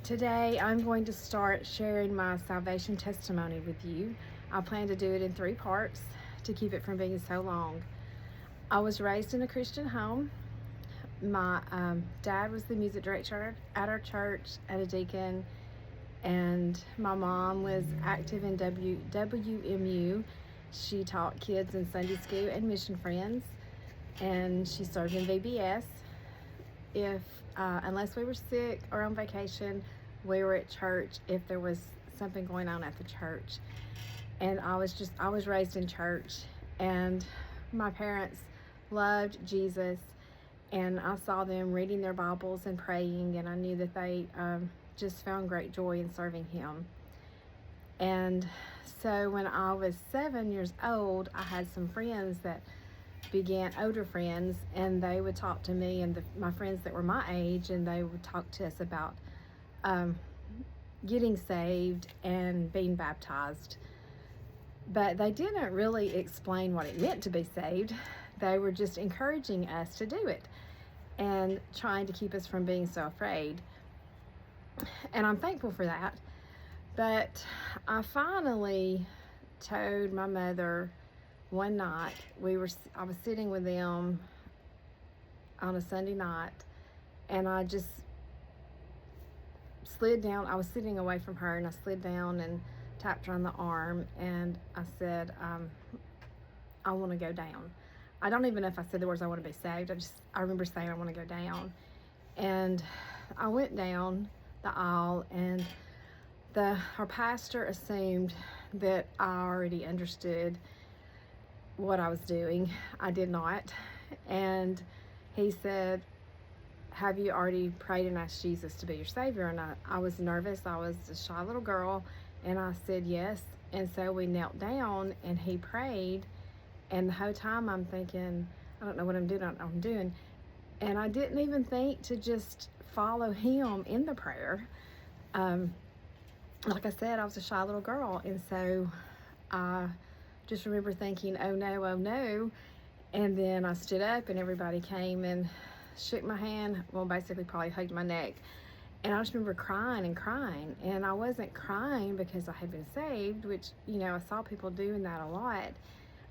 Today I'm going to start sharing my salvation testimony with you. I plan to do it in 3 parts to keep it from being so long. I was raised in a Christian home. My dad was the music director at our church and a deacon, and my mom was active in WMU. She taught kids in Sunday school and Mission Friends, and she served in VBS. Unless we were sick or on vacation, we were at church if there was something going on at the church. And I was raised in church, and my parents loved Jesus, and I saw them reading their Bibles and praying, and I knew that they just found great joy in serving Him. And so when I was 7 years old, I had some friends that began, older friends, and they would talk to me and my friends that were my age, and they would talk to us about getting saved and being baptized. But they didn't really explain what it meant to be saved. They were just encouraging us to do it and trying to keep us from being so afraid. And I'm thankful for that. But I finally told my mother one night. I was sitting with them on a Sunday night, and I just slid down. I was sitting away from her, and I slid down and tapped her on the arm, and I said, I want to go down. I don't even know if I said the words, I want to be saved. I remember saying, I want to go down. And I went down the aisle, and our pastor assumed that I already understood what I was doing. I did not. And he said, have you already prayed and asked Jesus to be your Savior? And I was nervous. I was a shy little girl, and I said yes. And so we knelt down, and he prayed, and the whole time I'm thinking, I don't know what I'm doing. And I didn't even think to just follow him in the prayer. Like I said, I was a shy little girl, and so I just remember thinking, oh no, oh no. And then I stood up, and everybody came and shook my hand, well, basically probably hugged my neck. And I just remember crying and crying. And I wasn't crying because I had been saved, which, I saw people doing that a lot.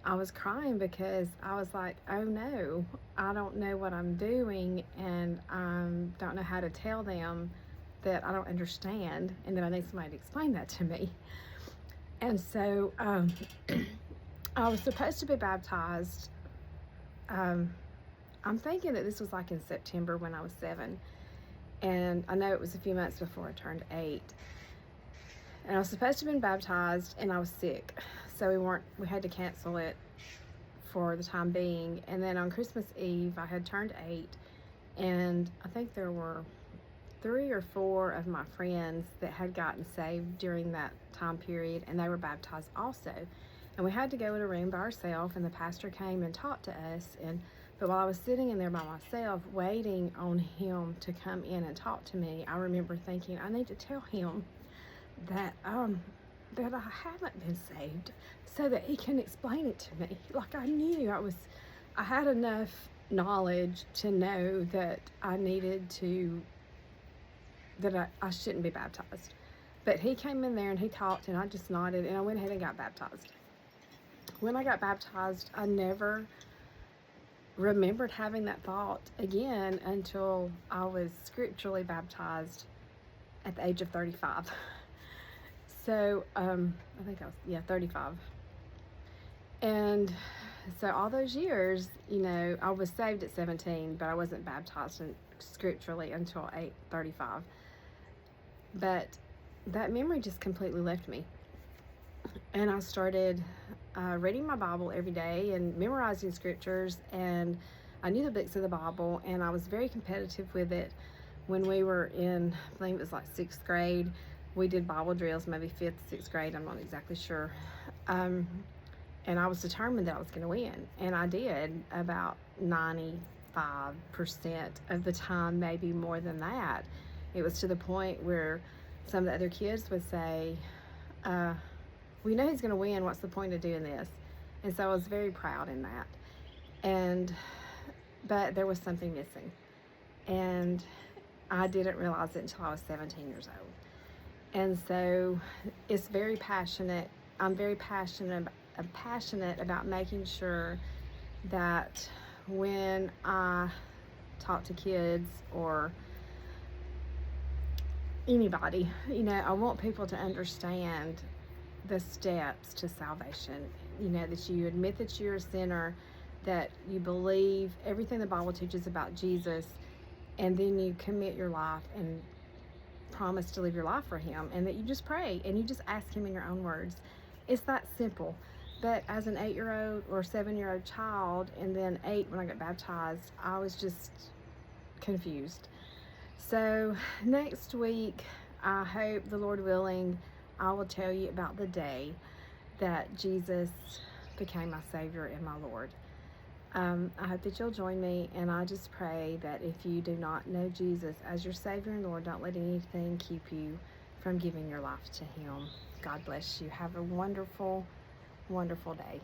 I was crying because I was like, oh no, I don't know what I'm doing, and I don't know how to tell them that I don't understand, and that I need somebody to explain that to me. And so I was supposed to be baptized. I'm thinking that this was like in September when I was 7. And I know it was a few months before I turned 8. And I was supposed to have been baptized, and I was sick. So we had to cancel it for the time being. And then on Christmas Eve, I had turned 8. And I think there were 3 or 4 of my friends that had gotten saved during that time period, and they were baptized also. And we had to go in a room by ourselves, and the pastor came and talked to us. But while I was sitting in there by myself, waiting on him to come in and talk to me, I remember thinking, I need to tell him that that I haven't been saved, so that he can explain it to me. Like, I knew I had enough knowledge to know that I needed to, that I shouldn't be baptized. But he came in there and he talked, and I just nodded, and I went ahead and got baptized. When I got baptized, I never remembered having that thought again until I was scripturally baptized at the age of 35. So I think I was 35. And so all those years, I was saved at 17, but I wasn't baptized scripturally until 35. But that memory just completely left me. And I started reading my Bible every day and memorizing scriptures, and I knew the books of the Bible, and I was very competitive with it. When we were in, I think it was like 6th grade, we did Bible drills, maybe 5th, 6th grade, I'm not exactly sure. And I was determined that I was going to win, and I did about 95% of the time, maybe more than that. It was to the point where some of the other kids would say, we know he's going to win, what's the point of doing this? And so I was very proud in that. But there was something missing. And I didn't realize it until I was 17 years old. And so it's very passionate. I'm very passionate about making sure that when I talk to kids or anybody, I want people to understand the steps to salvation. That you admit that you're a sinner, that you believe everything the Bible teaches about Jesus, and then you commit your life and promise to live your life for Him, and that you just pray and you just ask Him in your own words. It's that simple. But as an 8-year-old or 7-year-old child, and then 8 when I got baptized, I was just confused. So next week, I hope, the Lord willing, I will tell you about the day that Jesus became my Savior and my Lord. I hope that you'll join me, and I just pray that if you do not know Jesus as your Savior and Lord, don't let anything keep you from giving your life to Him. God bless you. Have a wonderful, wonderful day.